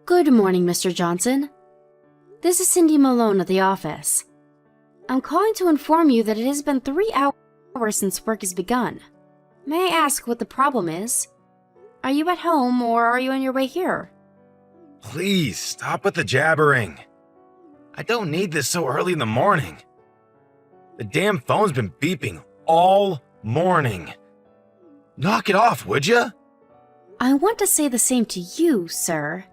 Good morning, Mr. Johnson. This is Cindy Malone at the office. I'm calling to inform you that it has been 3 hours since work has begun. May I ask what the problem is? Are you at home or are you on your way here? Please, stop with the jabbering. I don't need this so early in the morning. The damn phone's been beeping all morning. Knock it off, would ya? I want to say the same to you, sir.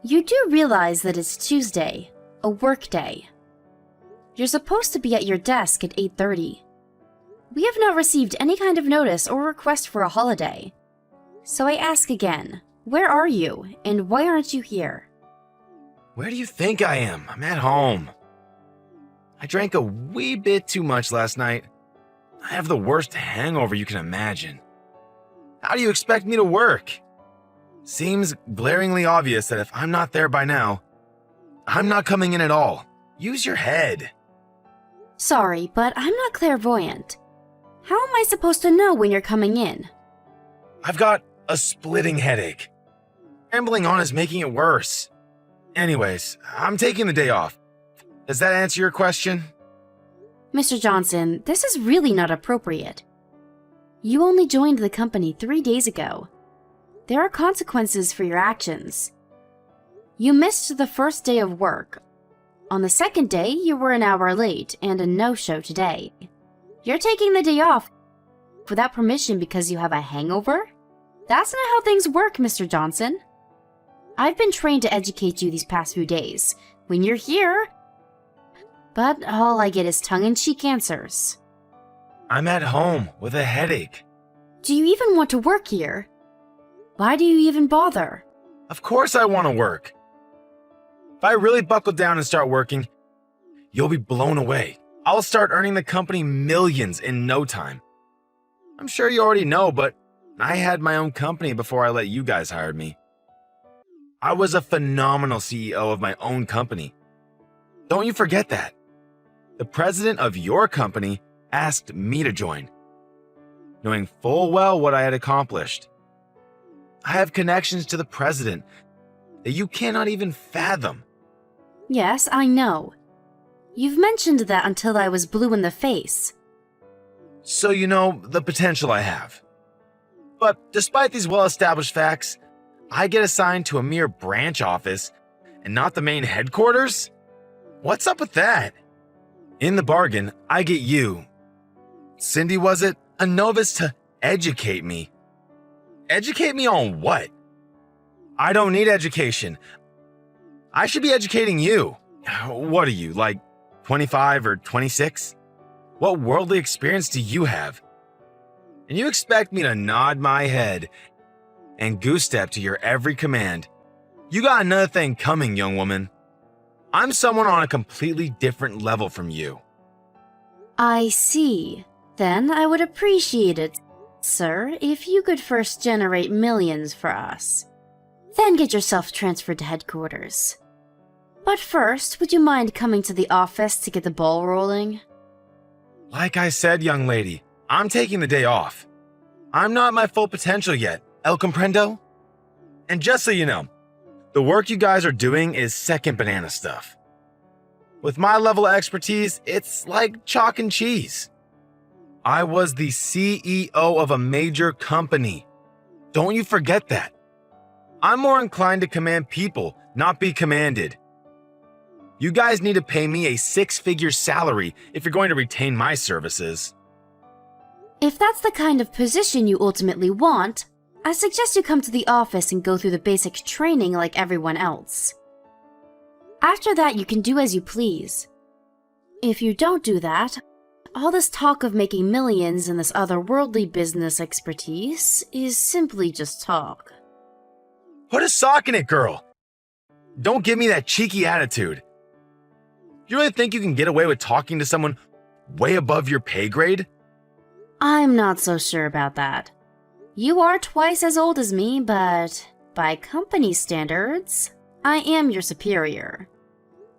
You do realize that it's Tuesday, a work day. You're supposed to be at your desk at 8:30. We have not received any kind of notice or request for a holiday. So I ask again, where are you and why aren't you here? Where do you think I am? I'm at home. I drank a wee bit too much last night. I have the worst hangover you can imagine. How do you expect me to work? Seems glaringly obvious that if I'm not there by now, I'm not coming in at all. Use your head. Sorry, but I'm not clairvoyant. How am I supposed to know when you're coming in? I've got a splitting headache. Rambling on is making it worse. Anyways, I'm taking the day off. Does that answer your question? Mr. Johnson, this is really not appropriate. You only joined the company 3 days ago. There are consequences for your actions. You missed the first day of work. On the second day, you were an hour late and a no-show today. You're taking the day off without permission because you have a hangover? That's not how things work, Mr. Johnson. I've been trained to educate you these past few days when you're here, but all I get is tongue-in-cheek answers. I'm at home with a headache. Do you even want to work here? Why do you even bother? Of course I want to work. If I really buckle down and start working, you'll be blown away. I'll start earning the company millions in no time. I'm sure you already know, but I had my own company before I let you guys hire me. I was a phenomenal CEO of my own company. Don't you forget that. The president of your company asked me to join, knowing full well what I had accomplished. I have connections to the president that you cannot even fathom. Yes, I know. You've mentioned that until I was blue in the face. So you know the potential I have. But despite these well-established facts, I get assigned to a mere branch office and not the main headquarters? What's up with that? In the bargain, I get you, Cindy was it, a novice to educate me. Educate me on what? I don't need education. I should be educating you. What are you, like 25 or 26? What worldly experience do you have? And you expect me to nod my head and goose step to your every command. You got another thing coming, young woman. I'm someone on a completely different level from you. I see. Then I would appreciate it, sir, if you could first generate millions for us. Then get yourself transferred to headquarters. But first, would you mind coming to the office to get the ball rolling? Like I said, young lady, I'm taking the day off. I'm not at my full potential yet, el comprendo? And just so you know, the work you guys are doing is second banana stuff. With my level of expertise, it's like chalk and cheese. I was the CEO of a major company. Don't you forget that. I'm more inclined to command people, not be commanded. You guys need to pay me a 6-figure salary if you're going to retain my services. If that's the kind of position you ultimately want, I suggest you come to the office and go through the basic training like everyone else. After that, you can do as you please. If you don't do that, all this talk of making millions and this otherworldly business expertise is simply just talk. Put a sock in it, girl. Don't give me that cheeky attitude. You really think you can get away with talking to someone way above your pay grade? I'm not so sure about that. You are twice as old as me, but by company standards, I am your superior.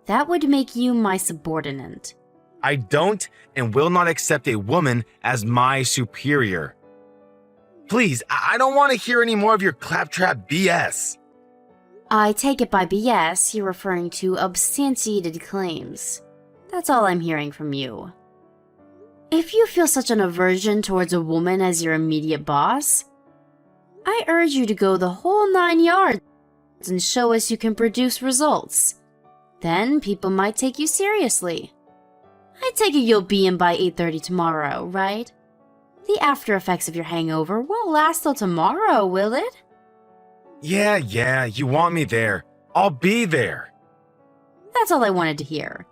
That would make you my subordinate. I don't and will not accept a woman as my superior. Please, I don't want to hear any more of your claptrap BS. I take it by BS you're referring to substantiated claims. That's all I'm hearing from you. If you feel such an aversion towards a woman as your immediate boss, I urge you to go the whole 9 yards and show us you can produce results. Then people might take you seriously. I take it you'll be in by 8:30 tomorrow, right? The after effects of your hangover won't last till tomorrow, will it? Yeah, you want me there. I'll be there. That's all I wanted to hear.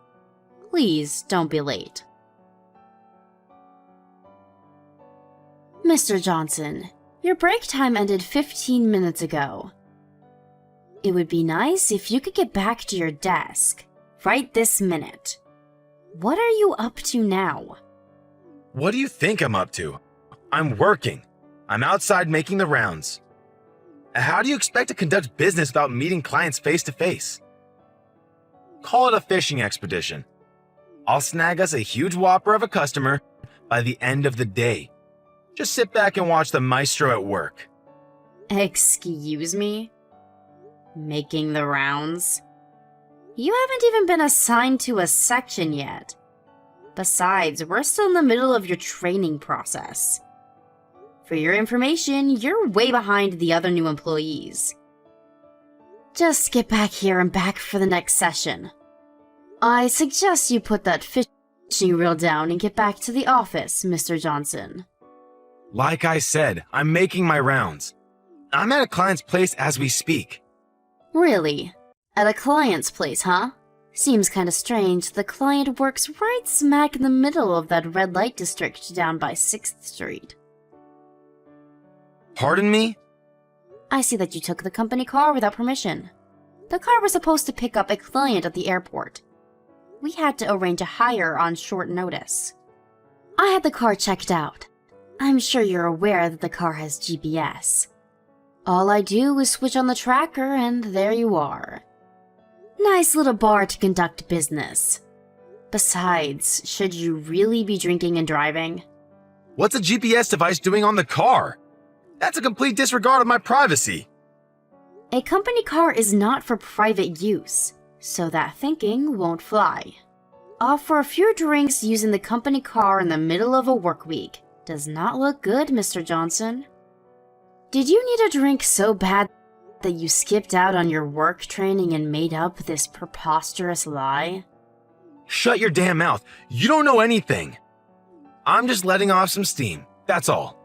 Please don't be late. Mr. Johnson, your break time ended 15 minutes ago. It would be nice if you could get back to your desk right this minute. What are you up to now? What do you think I'm up to? I'm working. I'm outside making the rounds. How do you expect to conduct business without meeting clients face to face? Call it a fishing expedition. I'll snag us a huge whopper of a customer by the end of the day. Just sit back and watch the maestro at work. Excuse me? Making the rounds? You haven't even been assigned to a section yet. Besides, we're still in the middle of your training process. For your information, you're way behind the other new employees. Just get back here and back for the next session. I suggest you put that fishing reel down and get back to the office, Mr. Johnson. Like I said, I'm making my rounds. I'm at a client's place as we speak. Really? At a client's place, huh? Seems kinda strange. The client works right smack in the middle of that red light district down by 6th Street. Pardon me? I see that you took the company car without permission. The car was supposed to pick up a client at the airport. We had to arrange a hire on short notice. I had the car checked out. I'm sure you're aware that the car has GPS. All I do is switch on the tracker and there you are. Nice little bar to conduct business. Besides, should you really be drinking and driving? What's a GPS device doing on the car? That's a complete disregard of my privacy. A company car is not for private use, so that thinking won't fly. For a few drinks using the company car in the middle of a work week does not look good, Mr. Johnson. Did you need a drink so bad that you skipped out on your work training and made up this preposterous lie? Shut your damn mouth. You don't know anything. I'm just letting off some steam, that's all.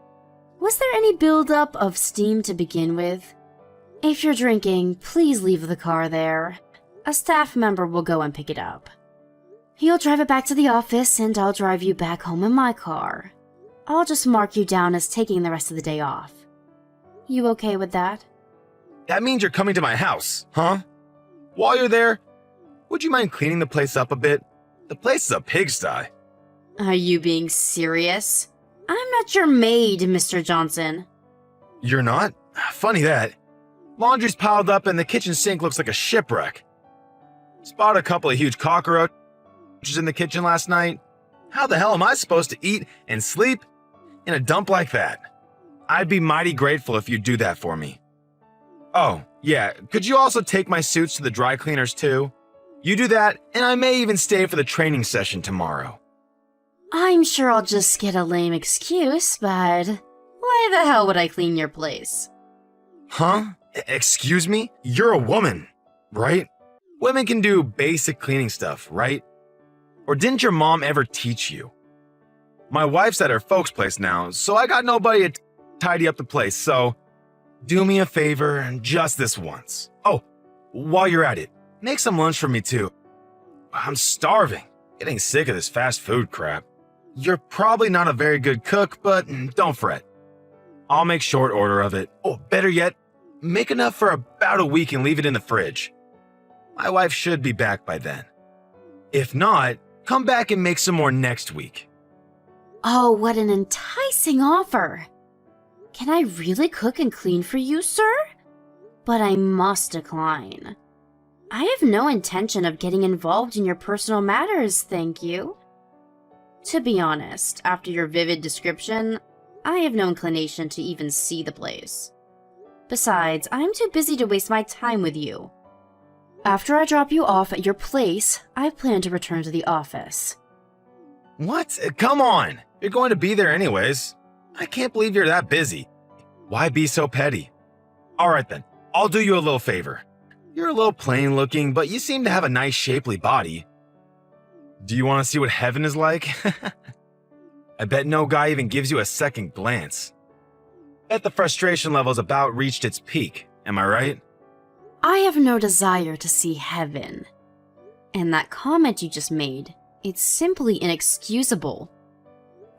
Was there any buildup of steam to begin with? If you're drinking, please leave the car there. A staff member will go and pick it up. You'll drive it back to the office and I'll drive you back home in my car. I'll just mark you down as taking the rest of the day off. You okay with that? That means you're coming to my house, huh? While you're there, would you mind cleaning the place up a bit? The place is a pigsty. Are you being serious? I'm not your maid, Mr. Johnson. You're not? Funny that. Laundry's piled up and the kitchen sink looks like a shipwreck. Spotted a couple of huge cockroaches in the kitchen last night. How the hell am I supposed to eat and sleep in a dump like that? I'd be mighty grateful if you'd do that for me. Oh, yeah, could you also take my suits to the dry cleaners too? You do that, and I may even stay for the training session tomorrow. I'm sure I'll just get a lame excuse, but why the hell would I clean your place? Huh? Excuse me? You're a woman, right? Women can do basic cleaning stuff, right? Or didn't your mom ever teach you? My wife's at her folks' place now, so I got nobody to tidy up the place, so do me a favor just this once. Oh, while you're at it, make some lunch for me too. I'm starving, getting sick of this fast food crap. You're probably not a very good cook, but don't fret. I'll make short order of it. Oh, better yet, make enough for about a week and leave it in the fridge. My wife should be back by then. If not, come back and make some more next week. Oh, what an enticing offer. Can I really cook and clean for you, sir? But I must decline. I have no intention of getting involved in your personal matters, thank you. To be honest, after your vivid description, I have no inclination to even see the place. Besides, I'm too busy to waste my time with you. After I drop you off at your place, I plan to return to the office. What? Come on! You're going to be there anyways. I can't believe you're that busy. Why be so petty? Alright then, I'll do you a little favor. You're a little plain looking, but you seem to have a nice shapely body. Do you want to see what heaven is like? I bet no guy even gives you a second glance. Bet the frustration level's about reached its peak, am I right? I have no desire to see heaven. And that comment you just made, it's simply inexcusable.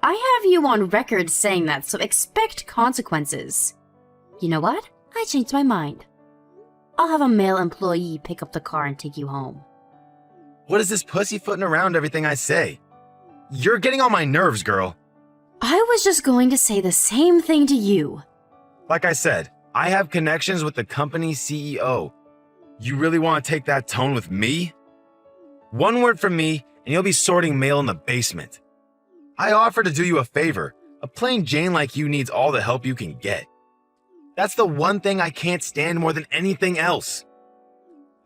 I have you on record saying that, so expect consequences. You know what? I changed my mind. I'll have a male employee pick up the car and take you home. What is this pussyfooting around everything I say? You're getting on my nerves, girl. I was just going to say the same thing to you. Like I said, I have connections with the company's CEO. You really want to take that tone with me? One word from me, and you'll be sorting mail in the basement. I offer to do you a favor. A plain Jane like you needs all the help you can get. That's the one thing I can't stand more than anything else.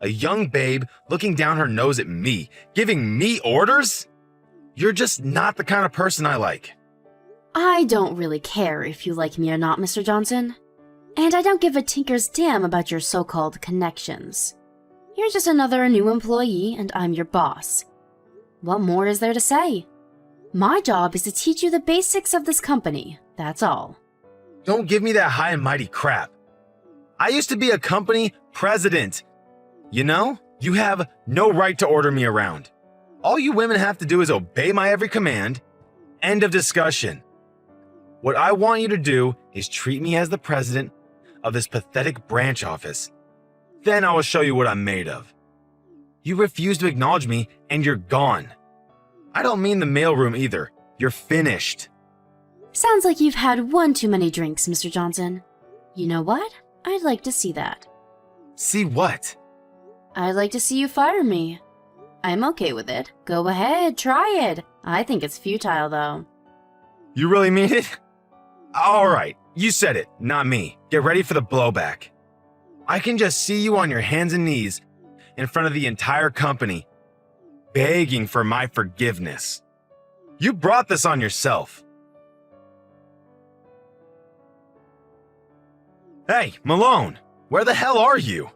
A young babe looking down her nose at me, giving me orders? You're just not the kind of person I like. I don't really care if you like me or not, Mr. Johnson. And I don't give a tinker's damn about your so-called connections. You're just another new employee, and I'm your boss. What more is there to say? My job is to teach you the basics of this company, that's all. Don't give me that high and mighty crap. I used to be a company president. You know, you have no right to order me around. All you women have to do is obey my every command. End of discussion. What I want you to do is treat me as the president of this pathetic branch office. Then I will show you what I'm made of. You refuse to acknowledge me and you're gone. I don't mean the mailroom either. You're finished. Sounds like you've had one too many drinks, Mr. Johnson. You know what? I'd like to see that. See what? I'd like to see you fire me. I'm okay with it. Go ahead, try it. I think it's futile, though. You really mean it? Alright, you said it, not me. Get ready for the blowback. I can just see you on your hands and knees in front of the entire company, begging for my forgiveness. You brought this on yourself. Hey, Malone, where the hell are you?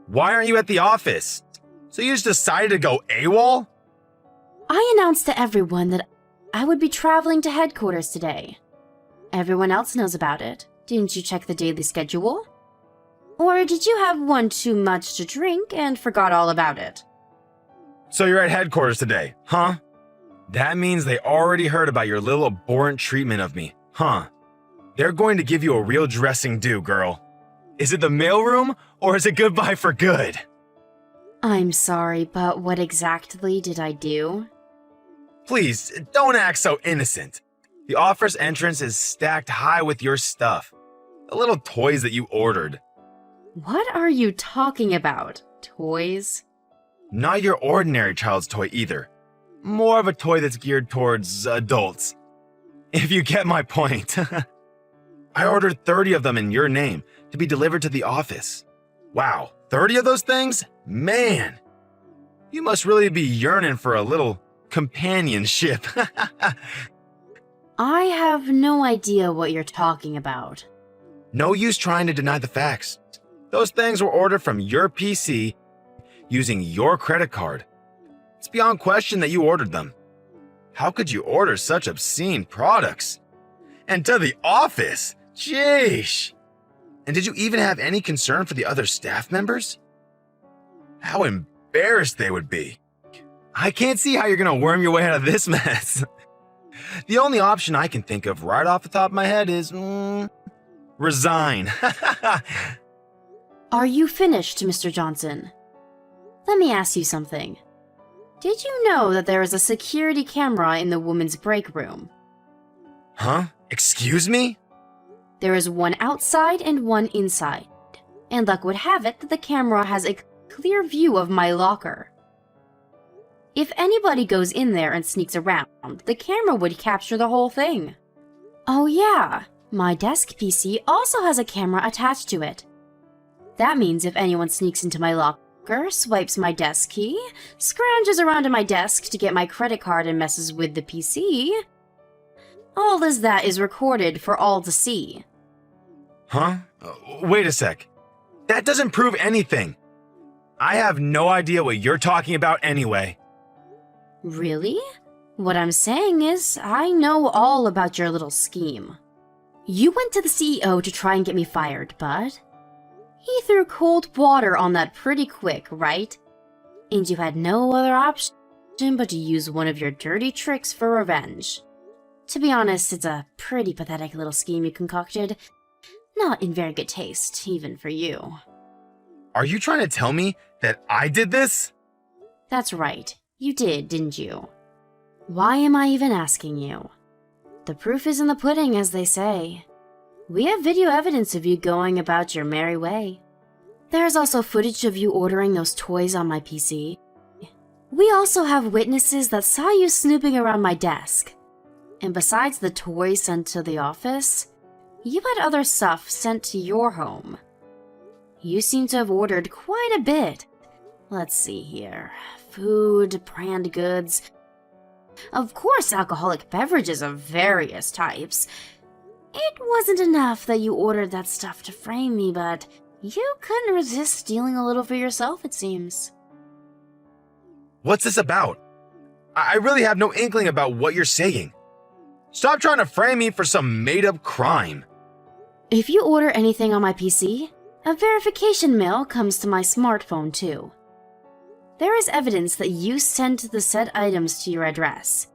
Why aren't you at the office? So you just decided to go AWOL? I announced to everyone that I would be traveling to headquarters today. Everyone else knows about it. Didn't you check the daily schedule? Or did you have one too much to drink and forgot all about it? So you're at headquarters today, huh? That means they already heard about your little abhorrent treatment of me, huh? They're going to give you a real dressing due, girl. Is it the mailroom, or is it goodbye for good? I'm sorry, but what exactly did I do? Please, don't act so innocent. The office entrance is stacked high with your stuff. The little toys that you ordered. What are you talking about? Toys? Not your ordinary child's toy either. More of a toy that's geared towards adults. If you get my point. I ordered 30 of them in your name to be delivered to the office. Wow, 30 of those things? Man! You must really be yearning for a little companionship. I have no idea what you're talking about. No use trying to deny the facts. Those things were ordered from your PC using your credit card. It's beyond question that you ordered them. How could you order such obscene products? And to the office? Sheesh! And did you even have any concern for the other staff members? How embarrassed they would be. I can't see how you're gonna worm your way out of this mess. The only option I can think of right off the top of my head is, resign. Are you finished, Mr. Johnson? Let me ask you something. Did you know that there is a security camera in the women's break room? Huh? Excuse me? There is one outside and one inside. And luck would have it that the camera has a clear view of my locker. If anybody goes in there and sneaks around, the camera would capture the whole thing. Oh yeah, My desk PC also has a camera attached to it. That means if anyone sneaks into my locker, swipes my desk key, scrounges around in my desk to get my credit card and messes with the PC, all as that is recorded for all to see. Huh? Wait a sec. That doesn't prove anything. I have no idea what you're talking about anyway. Really? What I'm saying is, I know all about your little scheme. You went to the CEO to try and get me fired, but he threw cold water on that pretty quick, right? And you had no other option but to use one of your dirty tricks for revenge. To be honest, it's a pretty pathetic little scheme you concocted. Not in very good taste, even for you. Are you trying to tell me that I did this? That's right. You did, didn't you? Why am I even asking you? The proof is in the pudding, as they say. We have video evidence of you going about your merry way. There's also footage of you ordering those toys on my PC. We also have witnesses that saw you snooping around my desk. And besides the toys sent to the office, you had other stuff sent to your home. You seem to have ordered quite a bit. Let's see here. Food, brand goods. Of course, alcoholic beverages of various types. It wasn't enough that you ordered that stuff to frame me, but you couldn't resist stealing a little for yourself, it seems. What's this about? I really have no inkling about what you're saying. Stop trying to frame me for some made-up crime. If you order anything on my PC, a verification mail comes to my smartphone too. There is evidence that you sent the said items to your address.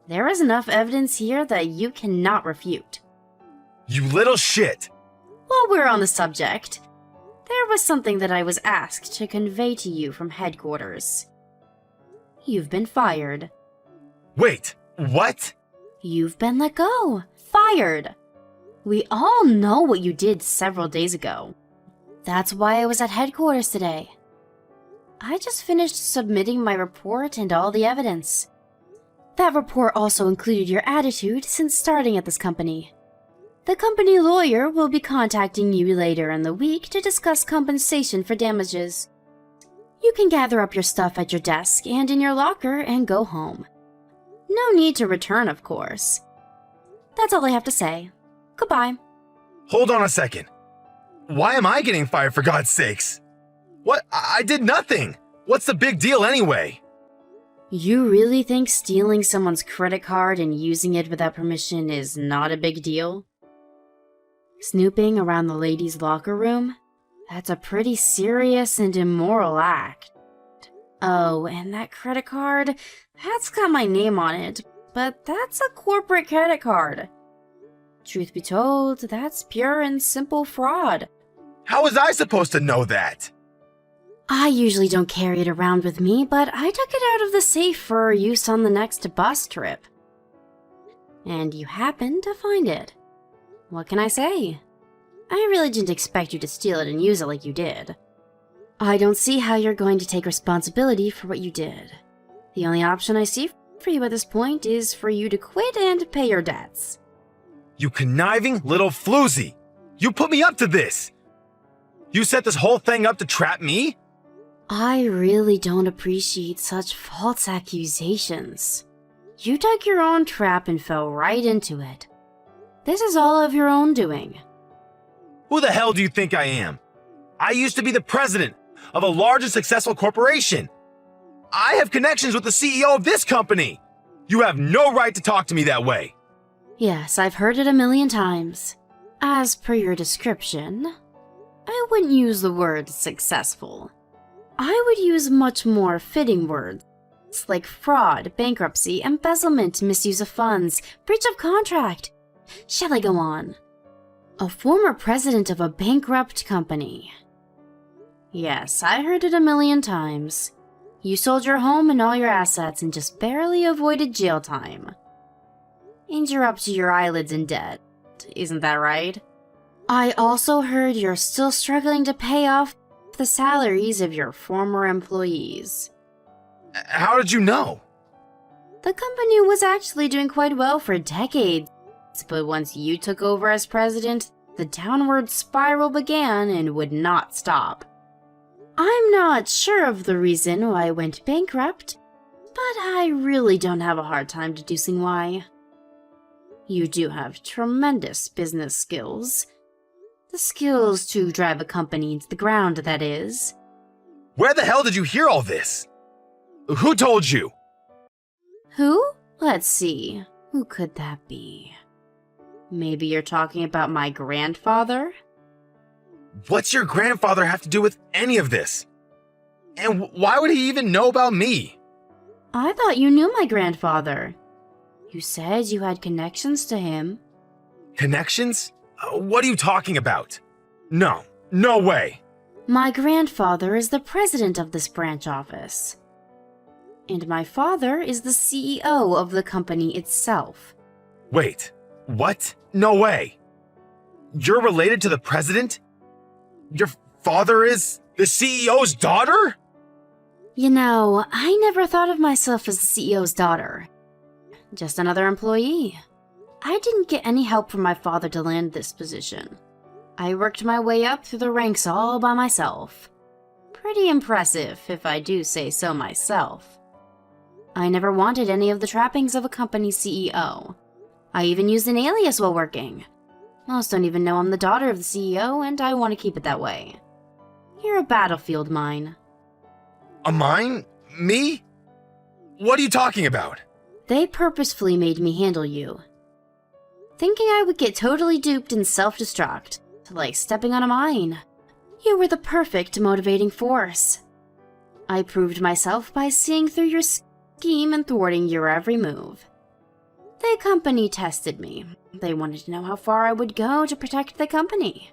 There is enough evidence here that you cannot refute. You little shit! While we're on the subject, there was something that I was asked to convey to you from headquarters. You've been fired. Wait, what? You've been let go. Fired. We all know what you did several days ago. That's why I was at headquarters today. I just finished submitting my report and all the evidence. That report also included your attitude since starting at this company. The company lawyer will be contacting you later in the week to discuss compensation for damages. You can gather up your stuff at your desk and in your locker and go home. No need to return, of course. That's all I have to say. Goodbye. Hold on a second. Why am I getting fired, for God's sakes? What? I did nothing. What's the big deal anyway? You really think stealing someone's credit card and using it without permission is not a big deal? Snooping around the ladies' locker room? That's a pretty serious and immoral act. Oh, and that credit card? That's got my name on it, but that's a corporate credit card. Truth be told, that's pure and simple fraud. How was I supposed to know that? I usually don't carry it around with me, but I took it out of the safe for use on the next bus trip. And you happened to find it. What can I say? I really didn't expect you to steal it and use it like you did. I don't see how you're going to take responsibility for what you did. The only option I see for you at this point is for you to quit and pay your debts. You conniving little floozy! You put me up to this! You set this whole thing up to trap me? I really don't appreciate such false accusations. You dug your own trap and fell right into it. This is all of your own doing. Who the hell do you think I am? I used to be the president of a large and successful corporation. I have connections with the CEO of this company. You have no right to talk to me that way. Yes, I've heard it a million times. As per your description, I wouldn't use the word successful. I would use much more fitting words like fraud, bankruptcy, embezzlement, misuse of funds, breach of contract. Shall I go on? A former president of a bankrupt company. Yes, I heard it a million times. You sold your home and all your assets and just barely avoided jail time. And you're up to your eyelids in debt, isn't that right? I also heard you're still struggling to pay off the salaries of your former employees. How did you know? The company was actually doing quite well for decades but once you took over as president, the downward spiral began and would not stop. I'm not sure of the reason why I went bankrupt, but I really don't have a hard time deducing why. You do have tremendous business skills. The skills to drive a company into the ground, that is. Where the hell did you hear all this? Who told you? Who? Let's see. Who could that be? Maybe you're talking about my grandfather? What's your grandfather have to do with any of this? And why would he even know about me? I thought you knew my grandfather. You said you had connections to him. Connections? What are you talking about? No way. My grandfather is the president of this branch office. And my father is the CEO of the company itself. Wait, what? No way. You're related to the president? Your father is the CEO's daughter? You know, I never thought of myself as the CEO's daughter. Just another employee. I didn't get any help from my father to land this position. I worked my way up through the ranks all by myself. Pretty impressive, if I do say so myself. I never wanted any of the trappings of a company CEO. I even used an alias while working. Most don't even know I'm the daughter of the CEO, and I want to keep it that way. You're a battlefield mine. A mine? Me? What are you talking about? They purposefully made me handle you. Thinking I would get totally duped and self-destruct, like stepping on a mine. You were the perfect motivating force. I proved myself by seeing through your scheme and thwarting your every move. The company tested me. They wanted to know how far I would go to protect the company.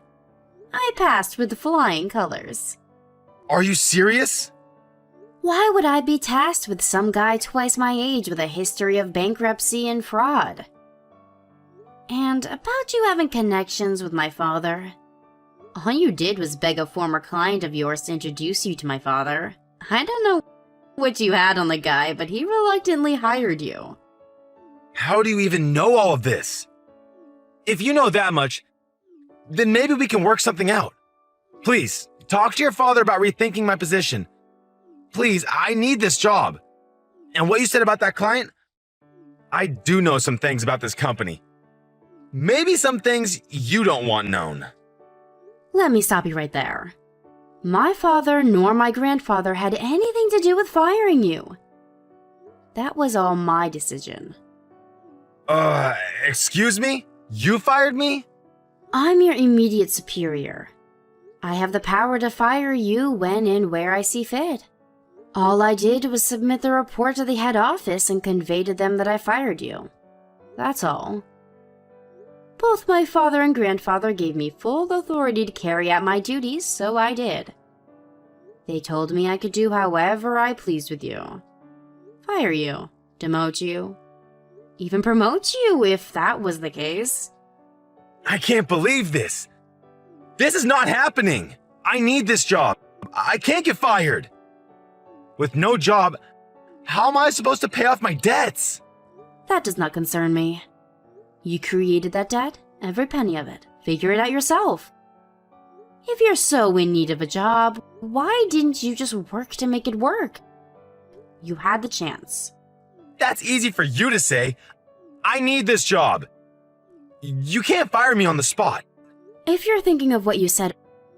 I passed with flying colors. Are you serious? Why would I be tasked with some guy twice my age with a history of bankruptcy and fraud? And about you having connections with my father. All you did was beg a former client of yours to introduce you to my father. I don't know what you had on the guy, but he reluctantly hired you. How do you even know all of this? If you know that much, then maybe we can work something out. Please, talk to your father about rethinking my position. Please, I need this job. And what you said about that client? I do know some things about this company. Maybe some things you don't want known. Let me stop you right there. My father nor my grandfather had anything to do with firing you. That was all my decision. Excuse me? You fired me? I'm your immediate superior. I have the power to fire you when and where I see fit. All I did was submit the report to the head office and convey to them that I fired you. That's all. Both my father and grandfather gave me full authority to carry out my duties, so I did. They told me I could do however I pleased with you. Fire you, demote you, even promote you if that was the case. I can't believe this. This is not happening. I need this job. I can't get fired. With no job, how am I supposed to pay off my debts? That does not concern me. You created that debt, every penny of it. Figure it out yourself. If you're so in need of a job, why didn't you just work to make it work? You had the chance. That's easy for you to say. I need this job. You can't fire me on the spot. If you're thinking of what you said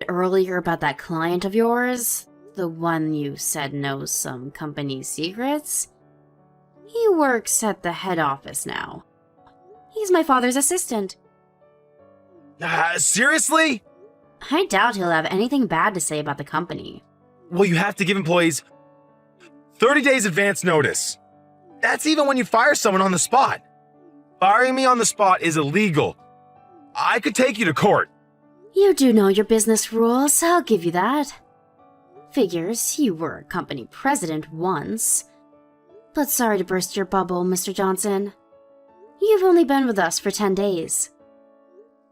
earlier about that client of yours, the one you said knows some company secrets, he works at the head office now. He's my father's assistant. Seriously? I doubt he'll have anything bad to say about the company. Well, you have to give employees 30 days advance notice. That's even when you fire someone on the spot. Firing me on the spot is illegal. I could take you to court. You do know your business rules, I'll give you that. Figures, you were a company president once. But sorry to burst your bubble, Mr. Johnson. You've only been with us for 10 days.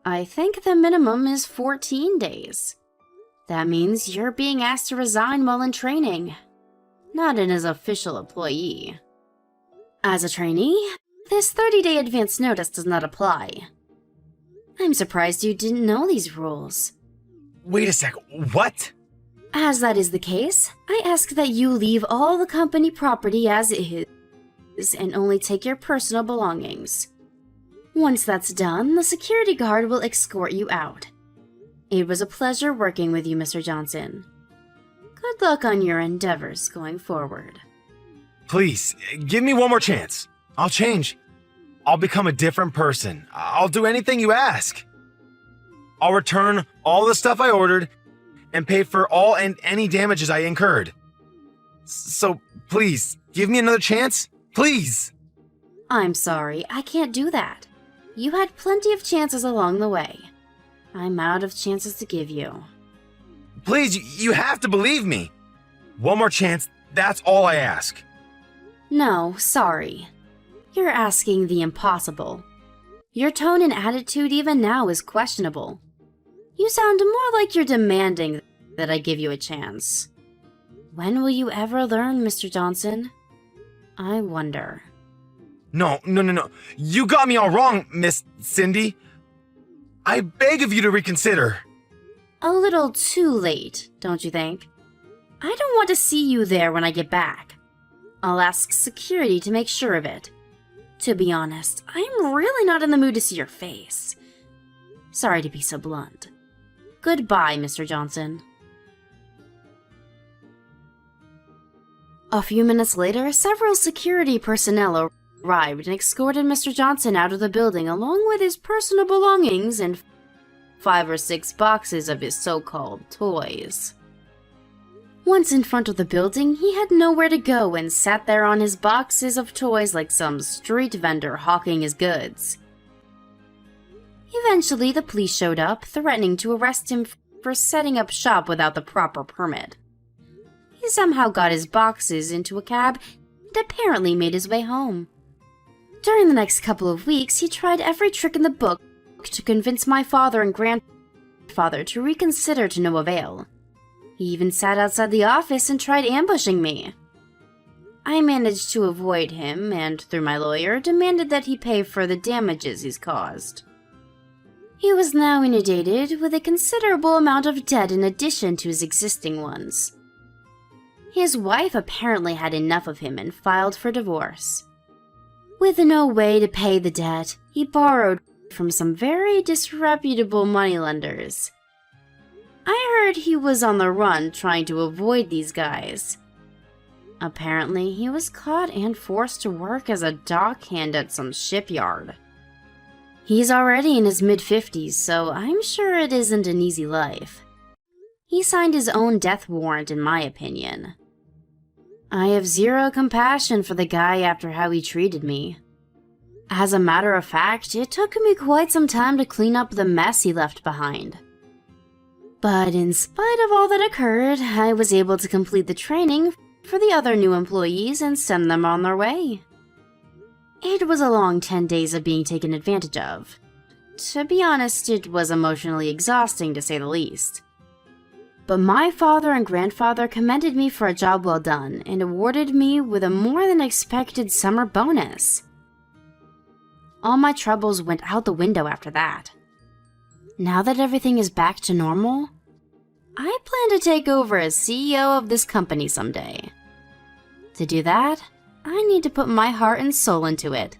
I think the minimum is 14 days. That means you're being asked to resign while in training, not as an official employee. As a trainee, This 30-day advance notice does not apply. I'm surprised you didn't know these rules. Wait a sec, what? As that is the case, I ask that you leave all the company property as is and only take your personal belongings. Once that's done, the security guard will escort you out. It was a pleasure working with you, Mr. Johnson. Good luck on your endeavors going forward. Please, give me one more chance. I'll change. I'll become a different person. I'll do anything you ask. I'll return all the stuff I ordered and pay for all and any damages I incurred. So, please, give me another chance? Please! I'm sorry, I can't do that. You had plenty of chances along the way. I'm out of chances to give you. Please, you have to believe me. One more chance, that's all I ask. No, sorry. You're asking the impossible. Your tone and attitude even now is questionable. You sound more like you're demanding that I give you a chance. When will you ever learn, Mr. Johnson? I wonder. No. You got me all wrong, Miss Cindy. I beg of you to reconsider. A little too late, don't you think? I don't want to see you there when I get back. I'll ask security to make sure of it. To be honest, I'm really not in the mood to see your face. Sorry to be so blunt. Goodbye, Mr. Johnson. A few minutes later, several security personnel arrived and escorted Mr. Johnson out of the building along with his personal belongings and 5 or 6 boxes of his so-called toys. Once in front of the building, he had nowhere to go and sat there on his boxes of toys like some street vendor hawking his goods. Eventually, the police showed up, threatening to arrest him for setting up shop without the proper permit. He somehow got his boxes into a cab and apparently made his way home. During the next couple of weeks, he tried every trick in the book to convince my father and grandfather to reconsider to no avail. He even sat outside the office and tried ambushing me. I managed to avoid him and, through my lawyer, demanded that he pay for the damages he's caused. He was now inundated with a considerable amount of debt in addition to his existing ones. His wife apparently had enough of him and filed for divorce. With no way to pay the debt, he borrowed from some very disreputable moneylenders. I heard he was on the run trying to avoid these guys. Apparently, he was caught and forced to work as a dockhand at some shipyard. He's already in his mid-50s, so I'm sure it isn't an easy life. He signed his own death warrant, in my opinion. I have zero compassion for the guy after how he treated me. As a matter of fact, it took me quite some time to clean up the mess he left behind. But in spite of all that occurred, I was able to complete the training for the other new employees and send them on their way. It was a long 10 days of being taken advantage of. To be honest, it was emotionally exhausting to say the least. But my father and grandfather commended me for a job well done and awarded me with a more than expected summer bonus. All my troubles went out the window after that. Now that everything is back to normal, I plan to take over as CEO of this company someday. To do that, I need to put my heart and soul into it.